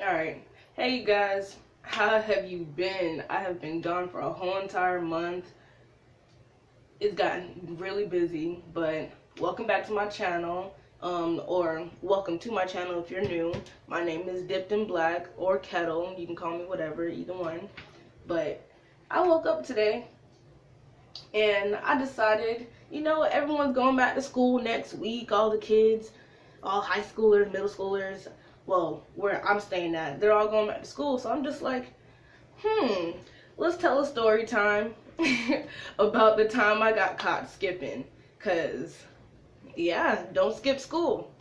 Alright, hey you guys, how have you been? I have been gone for a whole entire month. It's gotten really busy, but welcome back to my channel, or welcome to my channel if you're new. My name is DippedNBlack or Kettle, you can call me whatever, either one. But I woke up today and I decided, you know, everyone's going back to school next week, all the kids, all high schoolers, middle schoolers. Well, where I'm staying at, they're all going back to school, so I'm just like, let's tell a story time about the time I got caught skipping, cause yeah, don't skip school.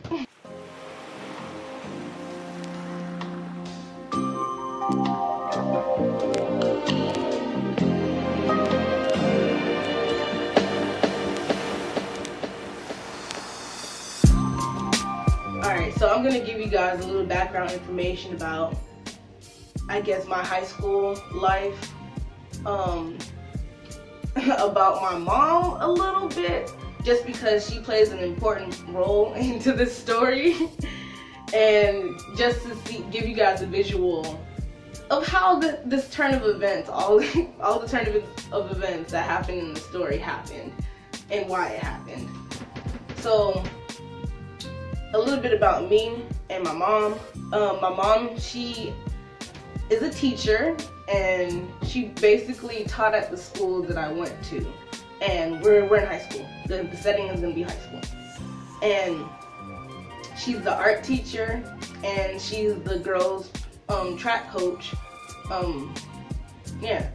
Alright, so I'm going to give you guys a little background information about, I guess, my high school life, about my mom a little bit, just because she plays an important role into this story, and just to give you guys a visual of how this turn of events, all the turn of events that happened in the story happened, and why it happened. So, a little bit about me and my mom. My mom, she is a teacher, and she basically taught at the school that I went to. And we're in high school. The setting is gonna be high school. And she's the art teacher, and she's the girls' track coach. Yeah.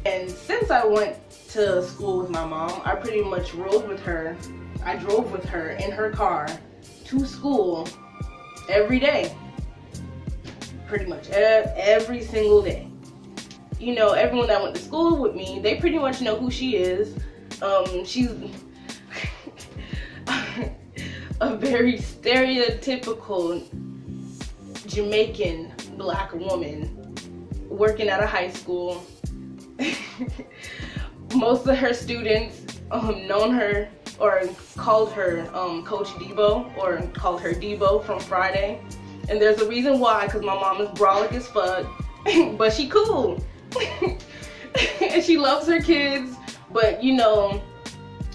And since I went to school with my mom, I pretty much rode with her. I drove with her in her car to school every day, pretty much every single day. You know, everyone that went to school with me, they pretty much know who she is. She's a very stereotypical Jamaican black woman working at a high school. Most of her students known her or called her Coach Debo, or called her Debo from Friday. And there's a reason why, because my mom is brolic as fuck, but she cool. And she loves her kids, but you know,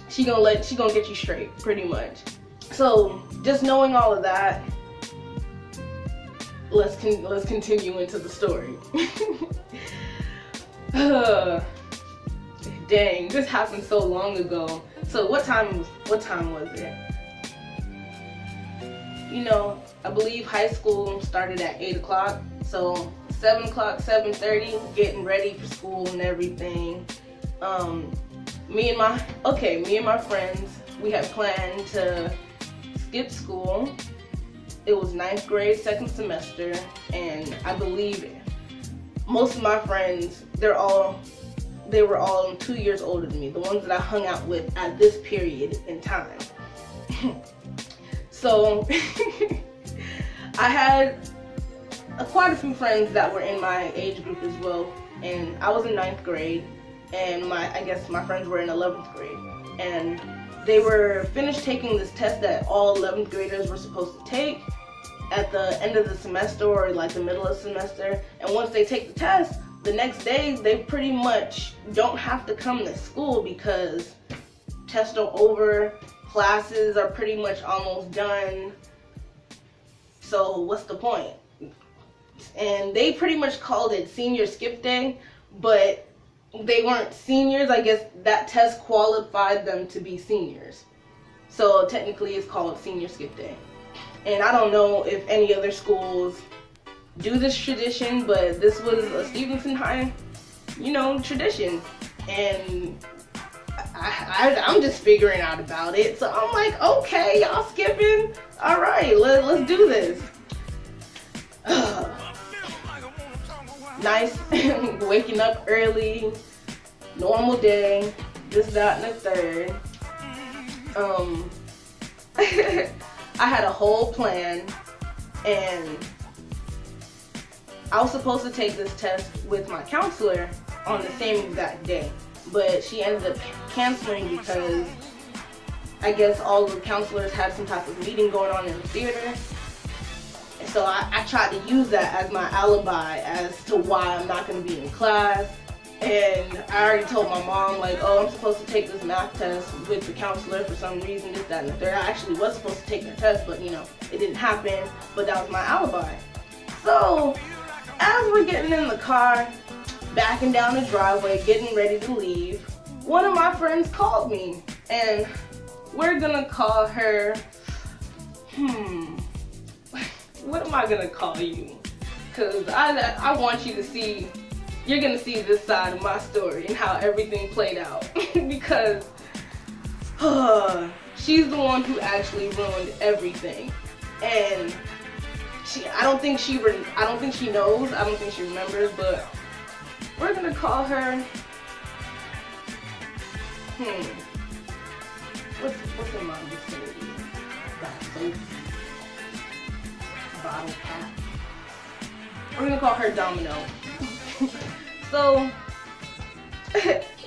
she gonna get you straight, pretty much. So just knowing all of that, let's continue into the story. Dang, this happened so long ago. So what time was it? You know, I believe high school started at 8 o'clock. So 7 o'clock, 7:30, getting ready for school and everything. Me and my friends, we had planned to skip school. It was 9th grade, second semester, and I believe most of my friends, they were all 2 years older than me, the ones that I hung out with at this period in time. So I had quite a few friends that were in my age group as well, and I was in 9th grade, and I guess my friends were in 11th grade, and they were finished taking this test that all 11th graders were supposed to take at the end of the semester, or like the middle of the semester. And once they take the test, the next day they pretty much don't have to come to school because tests are over, classes are pretty much almost done. So what's the point? And they pretty much called it senior skip day, but they weren't seniors. I guess that test qualified them to be seniors. So technically it's called senior skip day. And I don't know if any other schools do this tradition, but this was a Stevenson High, you know, tradition. And I'm just figuring out about it. So I'm like, okay, y'all skipping? All right, let's do this. Nice, waking up early, normal day, this, that, and the third. I had a whole plan, and I was supposed to take this test with my counselor on the same exact day, but she ended up canceling because I guess all the counselors had some type of meeting going on in the theater. so I tried to use that as my alibi as to why I'm not going to be in class. And I already told my mom, like, oh, I'm supposed to take this math test with the counselor for some reason, this, that, and the third. I actually was supposed to take the test, but, you know, it didn't happen. But that was my alibi. So, as we're getting in the car, backing down the driveway, getting ready to leave, one of my friends called me. And we're going to call her, what am I going to call you? Because I want you to see, you're going to see this side of my story and how everything played out. Because she's the one who actually ruined everything. And I don't think she knows, I don't think she remembers, but we're going to call her, what's in my vicinity? Got soap, bottle cap. We're going to call her Domino. So,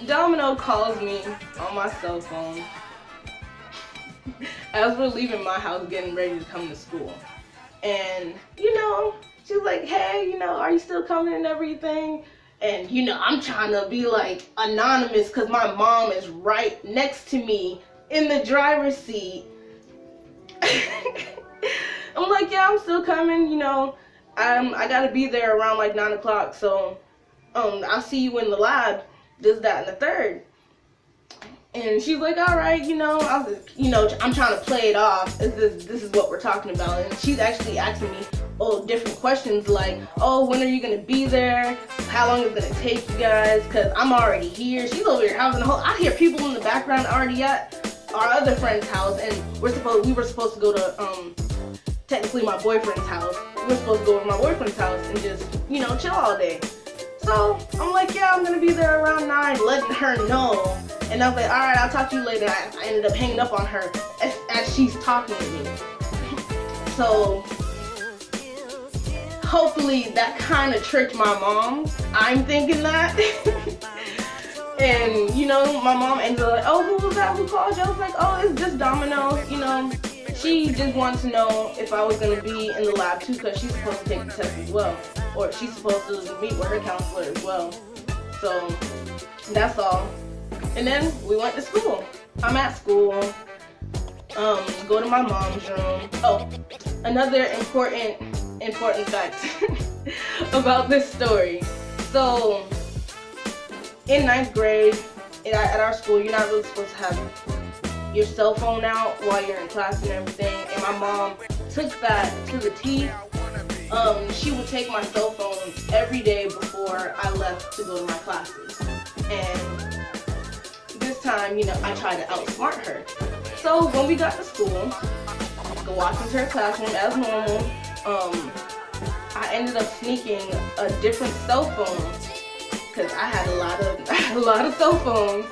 Domino calls me on my cell phone as we're leaving my house getting ready to come to school. And, you know, she's like, hey, you know, are you still coming and everything? And, you know, I'm trying to be like anonymous because my mom is right next to me in the driver's seat. I'm like, yeah, I'm still coming, you know. I gotta be there around like 9 o'clock, so I'll see you in the lab, this, that, and the third. And she's like, all right, you know, I'm trying to play it off as this is what we're talking about. And she's actually asking me different questions like, oh, when are you gonna be there? How long is it gonna take you guys? Cause I'm already here. She's over here having I hear people in the background already at our other friend's house, and we were supposed to go to technically my boyfriend's house. We were supposed to go to my boyfriend's house and just, you know, chill all day. So I'm like, yeah, I'm gonna be there around 9, letting her know. And I was like, all right, I'll talk to you later. I ended up hanging up on her as she's talking to me. So hopefully that kind of tricked my mom. I'm thinking that. And, you know, my mom ended up like, oh, who was that? Who called you? I was like, oh, it's just Domino. You know, she just wanted to know if I was going to be in the lab too, because she's supposed to take the test as well. Or she's supposed to meet with her counselor as well. So that's all. And then we went to school. I'm at school. Go to my mom's room. Oh, another important fact about this story. So in 9th grade, at our school, you're not really supposed to have your cell phone out while you're in class and everything. And my mom took that to the T. She would take my cell phone every day before I left to go to my classes. And this time, you know, I tried to outsmart her. So when we got to school, go walk into her classroom as normal, I ended up sneaking a different cell phone because I had a lot of cell phones,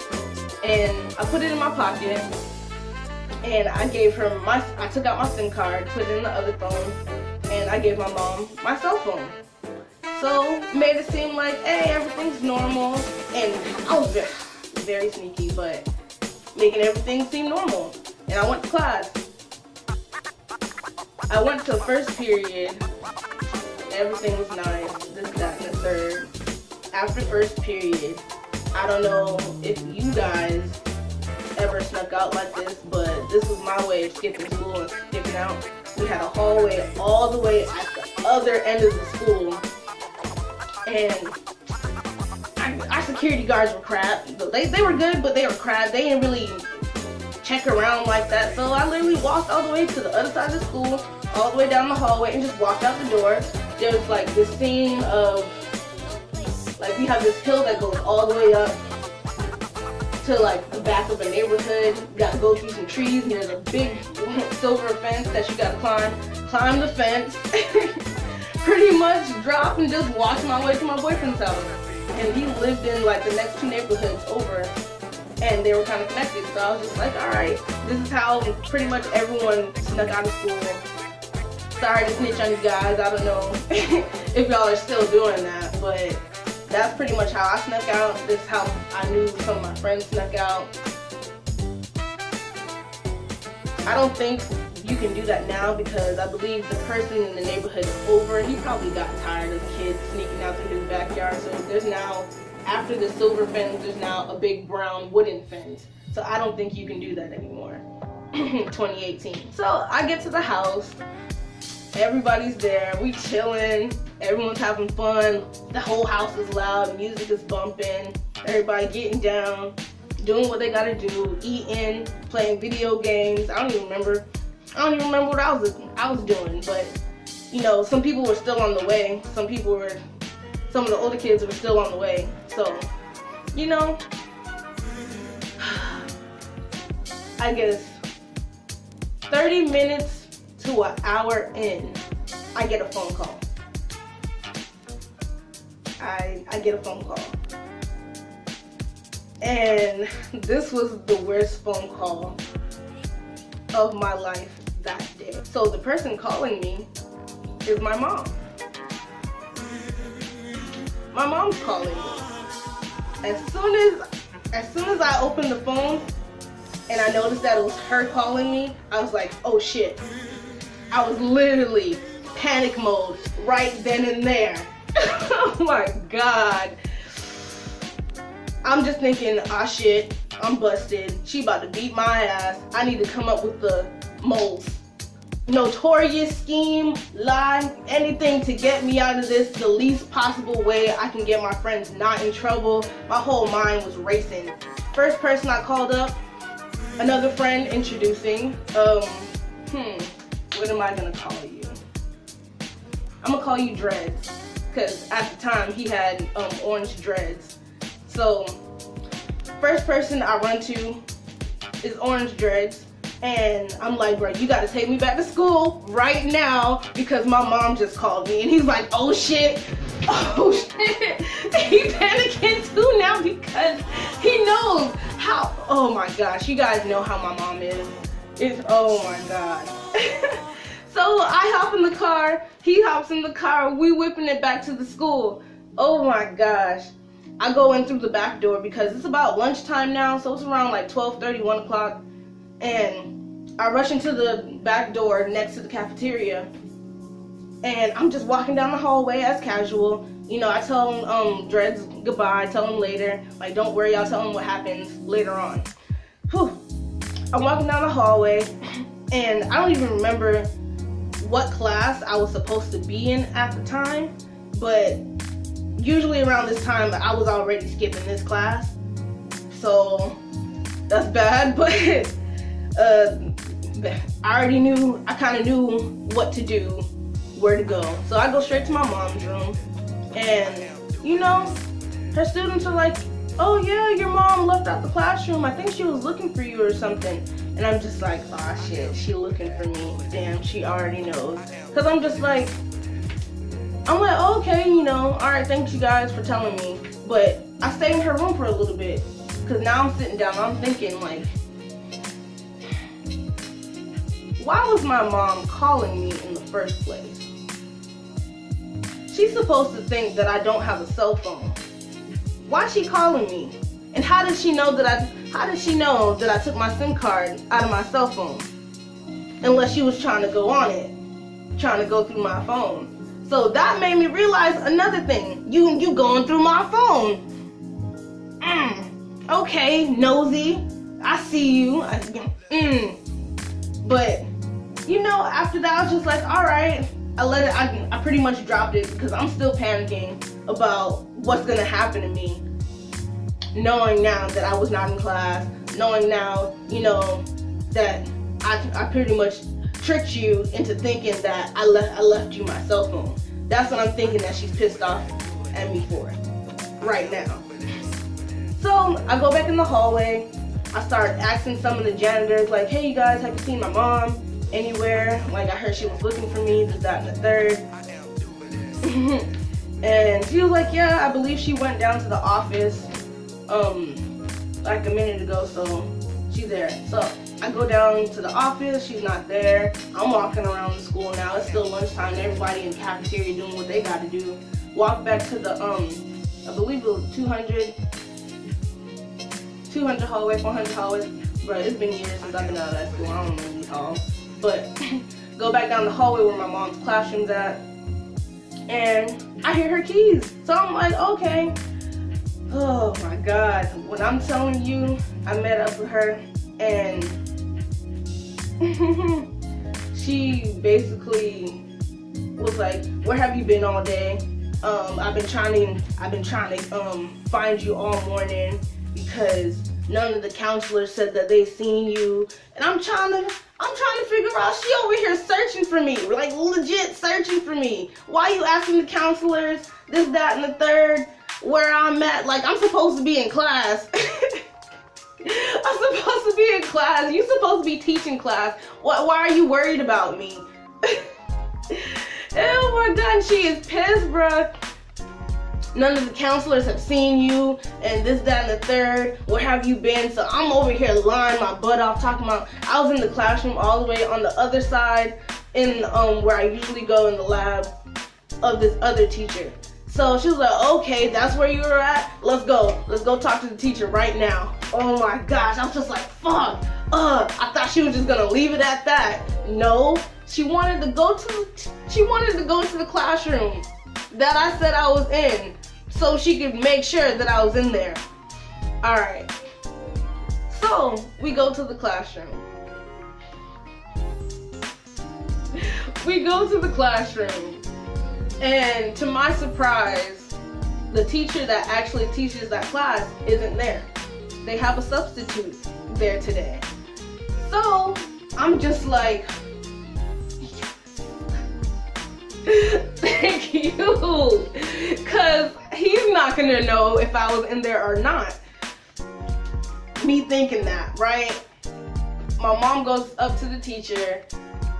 and I put it in my pocket. And I gave her I took out my SIM card, put it in the other phone, and I gave my mom my cell phone. So made it seem like, hey, everything's normal, and I was very sneaky, but making everything seem normal. And I went to class. I went to first period. Everything was nice. This, that, and the third. After first period, I don't know if you guys ever snuck out like this, but this was my way of skipping school and skipping out. We had a hallway all the way at the other end of the school, and our security guards were crap. They were good, but they were crap. They didn't really check around like that. So I literally walked all the way to the other side of the school, all the way down the hallway, and just walked out the door. There was like this scene of, like, we have this hill that goes all the way up to like the back of a neighborhood. You gotta go through some trees, and there's a big silver fence that you gotta climb the fence, pretty much drop and just walk my way to my boyfriend's house. And he lived in like the next 2 neighborhoods over, and they were kind of connected. So I was just like, all right, this is how pretty much everyone snuck out of school. Sorry to snitch on you guys. I don't know if y'all are still doing that, but that's pretty much how I snuck out. This is how I knew some of my friends snuck out. I don't think you can do that now, because I believe the person in the neighborhood over, he probably got tired of the kids sneaking out through his backyard. So there's now, after the silver fence, there's now a big brown wooden fence. So I don't think you can do that anymore. 2018. So I get to the house, everybody's there, we chilling, everyone's having fun, the whole house is loud, music is bumping, everybody getting down, doing what they gotta do, eating, playing video games. I don't even remember what I was doing, but you know, some people were still on the way. Some of the older kids were still on the way. So, you know, I guess 30 minutes to an hour in, I get a phone call. I get a phone call. And this was the worst phone call of my life that day. So the person calling me is my mom. My mom's calling me. As soon as I opened the phone and I noticed that it was her calling me, I was like, oh shit. I was literally panic mode right then and there. Oh my God. I'm just thinking, ah shit, I'm busted. She about to beat my ass. I need to come up with the most notorious scheme, lie, anything to get me out of this the least possible way I can get my friends not in trouble. My whole mind was racing. First person I called up, another friend introducing. What am I gonna call you? I'm gonna call you Dreads, because at the time he had orange dreads. So, first person I run to is Orange Dreads, and I'm like, bro, you gotta take me back to school right now because my mom just called me. And he's like, oh shit, he panicking too now because he knows how, oh my gosh, you guys know how my mom is. It's, oh my God. So I hop in the car, he hops in the car, we whipping it back to the school. Oh my gosh. I go in through the back door because it's about lunchtime now, so it's around like 12:30, 1 o'clock, and I rush into the back door next to the cafeteria, and I'm just walking down the hallway as casual. You know, I tell Dreads goodbye, tell him later, like don't worry, I'll tell him what happens later on. Whew. I'm walking down the hallway, and I don't even remember what class I was supposed to be in at the time, but usually around this time, I was already skipping this class, so that's bad, but I kind of knew what to do, where to go. So I go straight to my mom's room, and you know, her students are like, oh yeah, your mom left out the classroom. I think she was looking for you or something. And I'm just like, oh shit, she looking for me. Damn, she already knows. Because I'm like, oh, okay, you know, all right, thanks you guys for telling me. But I stayed in her room for a little bit, because now I'm sitting down, I'm thinking like, why was my mom calling me in the first place? She's supposed to think that I don't have a cell phone. Why is she calling me? And how did she know that I took my SIM card out of my cell phone? Unless she was trying to go on it, trying to go through my phone. So that made me realize another thing. You going through my phone. Okay, nosy. I see you. But, you know, after that I was just like, alright. I pretty much dropped it because I'm still panicking about what's gonna happen to me. Knowing now that I was not in class. Knowing now, you know, that I pretty much tricked you into thinking that I left you my cell phone. That's what I'm thinking that she's pissed off at me for right now. So I go back in the hallway. I start asking some of the janitors like, hey you guys, have you seen my mom anywhere? Like I heard she was looking for me, this, that, and the third. And she was like, yeah, I believe she went down to the office like a minute ago, so she's there. So I go down to the office, she's not there. I'm walking around the school now. It's still lunchtime, everybody in the cafeteria doing what they gotta do. Walk back to the, I believe it was 200 hallway, 400 hallway. Bro, it's been years since I've been out of that school. I don't remember these halls. but go back down the hallway where my mom's classroom's at, and I hear her keys. So I'm like, okay. Oh my God. When I'm telling you, I met up with her, and she basically was like, where have you been all day? I've been trying to find you all morning because none of the counselors said that they seen you, and I'm trying to figure out. She over here searching for me, like legit searching for me. Why you asking the counselors this, that, and the third where I'm at? Like, I'm supposed to be in class. I'm supposed to be in class. You supposed to be teaching class. Why are you worried about me? Oh my God, she is pissed, bruh. None of the counselors have seen you, and this, that, and the third. Where have you been? So I'm over here lying my butt off, talking about I was in the classroom all the way on the other side, in where I usually go in the lab of this other teacher. So she was like, okay, that's where you were at? Let's go talk to the teacher right now. Oh my gosh, I'm just like, fuck. I thought she was just gonna leave it at that. No, she wanted to go to the classroom that I said I was in, so she could make sure that I was in there. Alright, so we go to the classroom. And to my surprise, the teacher that actually teaches that class isn't there. They have a substitute there today. So I'm just like, thank you, because he's not gonna know if I was in there or not. Me thinking that, right? My mom goes up to the teacher,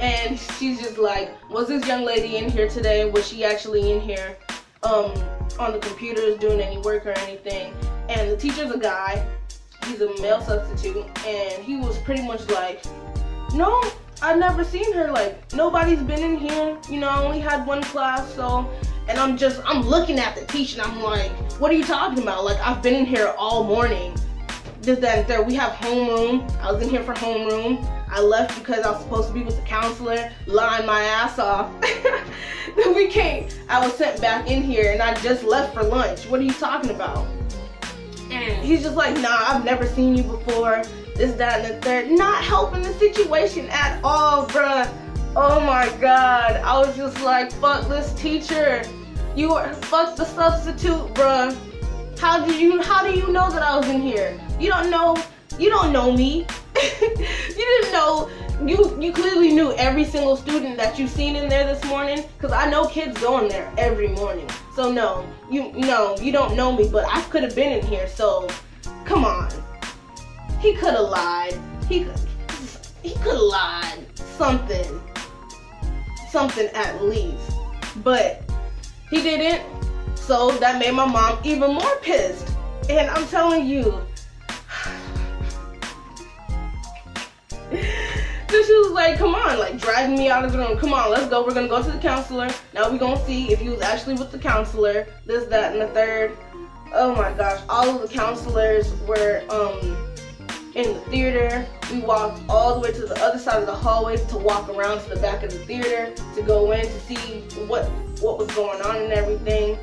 and she's just like, was this young lady in here today? Was she actually in here on the computers doing any work or anything? And the teacher's a guy. He's a male substitute, and he was pretty much like, no, I've never seen her. Like, nobody's been in here. You know, I only had one class, so. And I'm looking at the teacher, and I'm like, what are you talking about? Like, I've been in here all morning. This, that, and third. We have homeroom. I was in here for homeroom. I left because I was supposed to be with the counselor, lying my ass off. I was sent back in here, and I just left for lunch. What are you talking about? And he's just like, nah, I've never seen you before. This, that, and the third. Not helping the situation at all, bruh. Oh my God. I was just like, fuck this teacher. Fuck the substitute, bruh. How do you know that I was in here? You don't know me. You didn't know. You clearly knew every single student that you've seen in there this morning, because I know kids go in there every morning. So no, you don't know me, but I could have been in here, so come on. He could have lied. He could have lied. Something at least. But he didn't, so that made my mom even more pissed. And I'm telling you, so she was like, come on, like dragging me out of the room. Come on, let's go. We're gonna go to the counselor. Now we're gonna see if he was actually with the counselor. This, that, and the third. Oh my gosh, all of the counselors were in the theater. We walked all the way to the other side of the hallway to walk around to the back of the theater to go in to see what was going on and everything.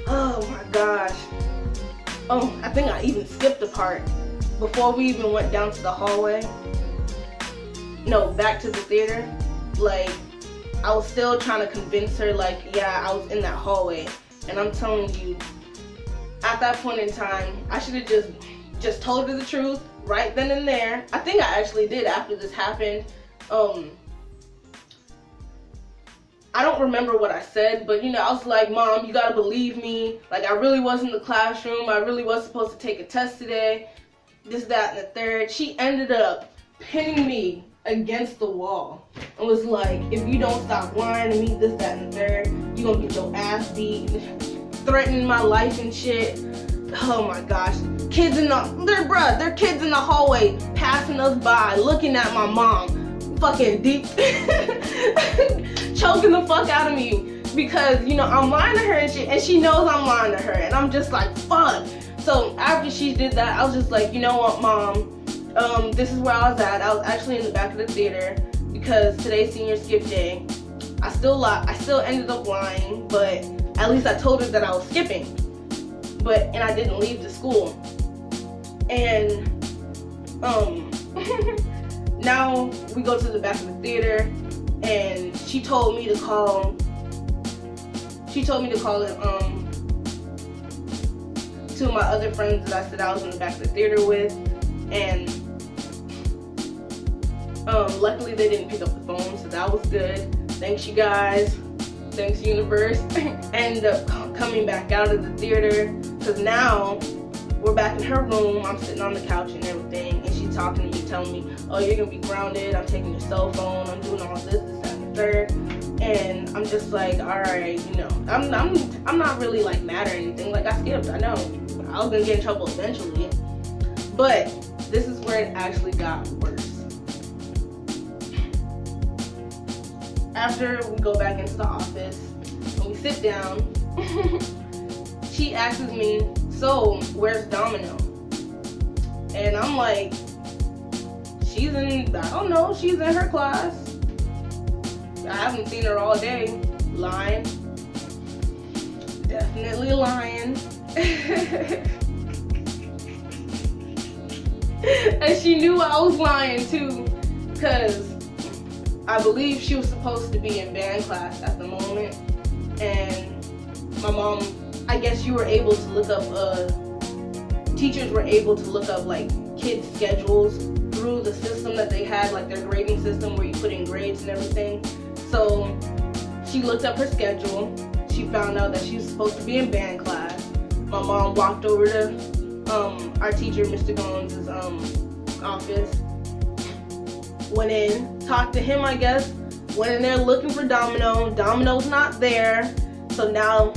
Oh my gosh. Oh, I think I even skipped a part before we even went down to the hallway. No, back to the theater. Like, I was still trying to convince her, like, yeah, I was in that hallway. And I'm telling you, at that point in time, I should have just told her the truth right then and there. I think I actually did after this happened. I don't remember what I said, but I was like, Mom, you gotta believe me. Like, I really was in the classroom. I really was supposed to take a test today. This, that, and the third. She ended up pinning me against the wall and was like, if you don't stop lying to me, this, that, and the third, you gonna get your ass beat, threatening my life and shit. Oh my gosh. They're kids in the hallway passing us by, looking at my mom, fucking deep, choking the fuck out of me because, I'm lying to her and shit, and she knows I'm lying to her, and I'm just like, fuck. So after she did that, I was just like, you know what, Mom? This is where I was at. I was actually in the back of the theater. because today's senior skip day. I still ended up lying, but at least I told her that I was skipping. And I didn't leave the school. And now we go to the back of the theater, and she told me to call two of my other friends that I said I was in the back of the theater with, and luckily they didn't pick up the phone, so that was good. Thanks you guys. Thanks universe. Ended up coming back out of the theater, because now we're back in her room. I'm sitting on the couch and everything, and she's talking to me, telling me, oh, you're gonna be grounded, I'm taking your cell phone, I'm doing all this, that, and the third. And I'm just like, all right, you know, I'm not really like mad or anything. Like, I skipped, I know I was gonna get in trouble eventually, but this is where it actually got worse. After we go back into the office and we sit down, she asks me, so where's Domino? And I'm like, I don't know, she's in her class. I haven't seen her all day. Lying. Definitely lying. And she knew I was lying too, because I believe she was supposed to be in band class at the moment. And my mom, I guess you were able to look up, teachers were able to look up like kids' schedules through the system that they had, like their grading system where you put in grades and everything. So she looked up her schedule. She found out that she was supposed to be in band class. My mom walked over to our teacher, Mr. Gones' office. Went in, talked to him, I guess. Went in there looking for Domino. Domino's not there. So now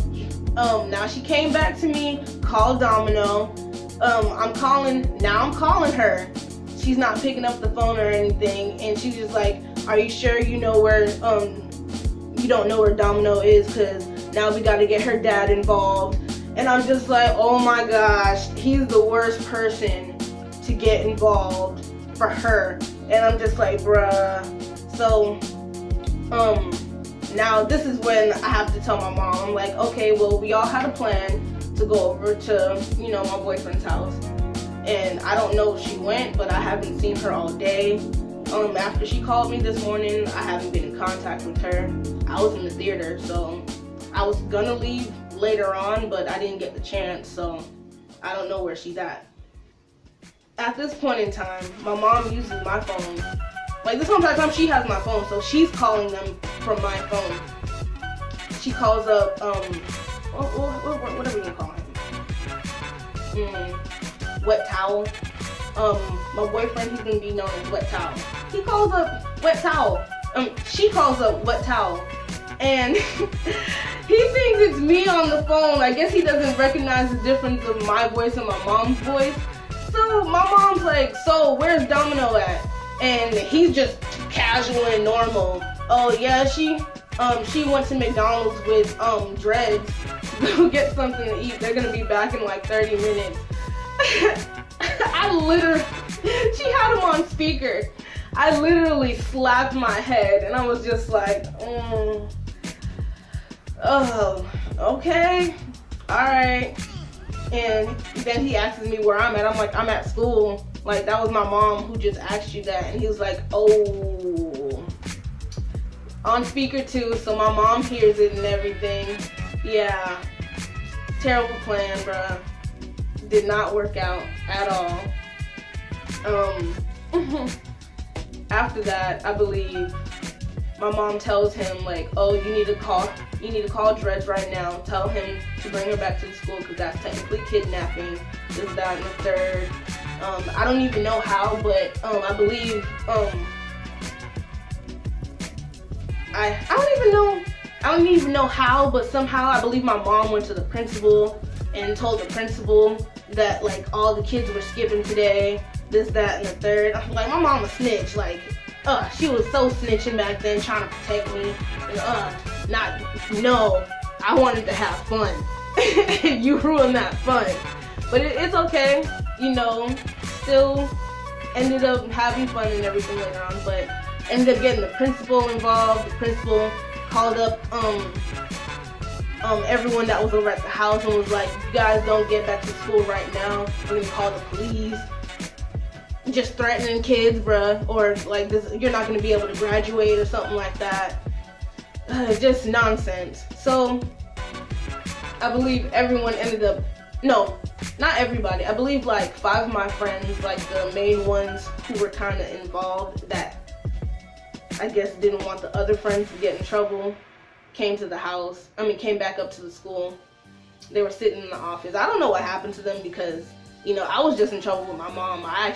she came back to me, called Domino. I'm calling her. She's not picking up the phone or anything, and she's just like, are you sure you know where, you don't know where Domino is, because now we gotta get her dad involved. And I'm just like, oh my gosh, he's the worst person to get involved for her. And I'm just like, bruh. So, now this is when I have to tell my mom. I'm like, okay, well, we all had a plan to go over to, you know, my boyfriend's house. And I don't know if she went, but I haven't seen her all day. After she called me this morning, I haven't been in contact with her. I was in the theater, so I was gonna leave later on, but I didn't get the chance, so I don't know where she's at. At this point in time, my mom uses my phone. Like, this entire time she has my phone, so she's calling them from my phone. She calls up, what are we gonna call him? Wet Towel. My boyfriend, he's gonna be known as Wet Towel. He calls up Wet Towel. She calls up Wet Towel. And he thinks it's me on the phone. I guess he doesn't recognize the difference of my voice and my mom's voice. So my mom's like, so where's Domino at? And he's just casual and normal. Oh yeah, she went to McDonald's with Dreads to go get something to eat. They're gonna be back in like 30 minutes. She had him on speaker. I literally slapped my head and I was just like, oh, okay, all right. And then he asks me where I'm at. I'm like, I'm at school. Like, that was my mom who just asked you that. And he was like, oh, on speaker too, so my mom hears it and everything. Yeah, terrible plan, bruh. Did not work out at all. After that, I believe my mom tells him like, oh, you need to call Dreads right now. Tell him to bring her back to the school because that's technically kidnapping. This, that, and the third. I don't even know how, but I believe I don't even know how, but somehow I believe my mom went to the principal and told the principal that like all the kids were skipping today, this, that, and the third. I'm like, my mom a snitch. Like, she was so snitching back then, trying to protect me. No, I wanted to have fun. You ruined that fun. But it's okay, you know, still ended up having fun and everything later on. But ended up getting the principal involved. The principal called up everyone that was over at the house and was like, you guys don't get back to school right now, we're gonna call the police. Just threatening kids, bruh, or like this, you're not gonna be able to graduate or something like that. Just nonsense. So I believe everyone ended up, no, not everybody, I believe like 5 of my friends, like the main ones who were kind of involved that I guess didn't want the other friends to get in trouble, came back up to the school. They were sitting in the office. I don't know what happened to them because, you know, I was just in trouble with my mom. I'm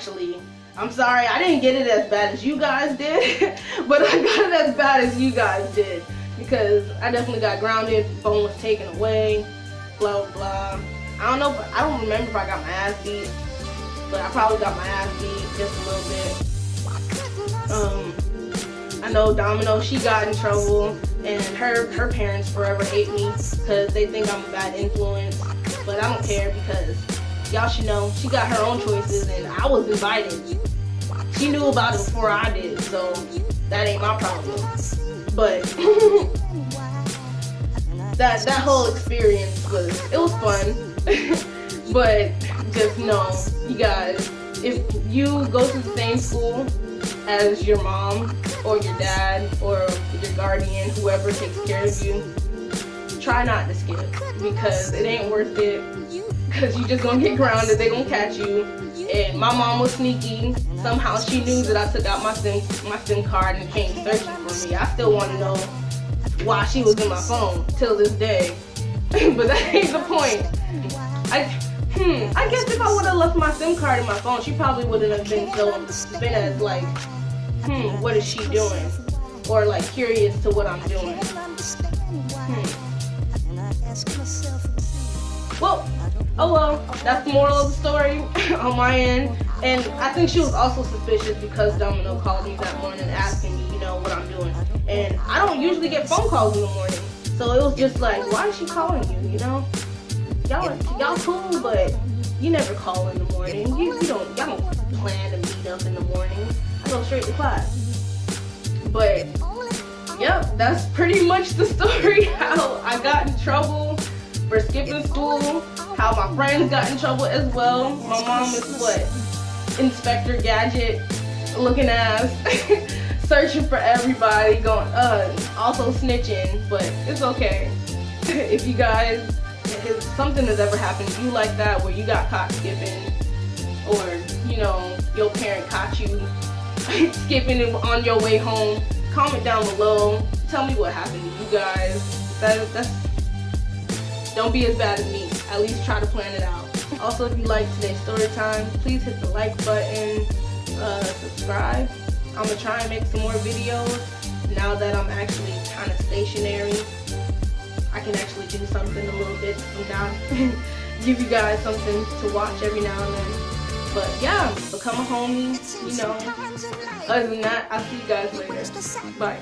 sorry, I didn't get it as bad as you guys did, but I got it as bad as you guys did because I definitely got grounded, phone was taken away, blah, blah. I don't know, I don't remember if I got my ass beat, but I probably got my ass beat just a little bit. I know Domino, she got in trouble, and her parents forever hate me because they think I'm a bad influence, but I don't care because y'all should know she got her own choices and I was invited. She knew about it before I did, so that ain't my problem. But that whole experience was fun. But just know, you guys, if you go to the same school as your mom or your dad or your guardian, whoever takes care of you, try not to skip because it ain't worth it, because you just gonna get grounded, they gonna catch you. And my mom was sneaky. Somehow she knew that I took out my SIM card and came searching for me. I still want to know why she was in my phone till this day. But that ain't the point. I guess if I would have left my SIM card in my phone, she probably wouldn't have been as like, what is she doing? Or like curious to what I'm doing. Well, oh well, that's the moral of the story on my end. And I think she was also suspicious because Domino called me that morning asking me, you know, what I'm doing. And I don't usually get phone calls in the morning. So it was just like, why is she calling you, you know? Y'all cool, but you never call in the morning. Y'all don't plan to meet up in the morning. I go straight to class. But, yep, that's pretty much the story. How I got in trouble for skipping school, how my friends got in trouble as well. My mom is what? Inspector Gadget looking ass, searching for everybody, going, also snitching, but it's okay. If you guys, if something has ever happened to you like that, where you got caught skipping, or, you know, your parent caught you skipping on your way home, comment down below, tell me what happened to you guys. Don't be as bad as me. At least try to plan it out. Also, if you like today's story time, please hit the like button, subscribe. I'm gonna try and make some more videos now that I'm actually kind of stationary. I can actually do something a little bit from now, give you guys something to watch every now and then. But yeah, become a homie, you know. Other than that, I'll see you guys later. Bye.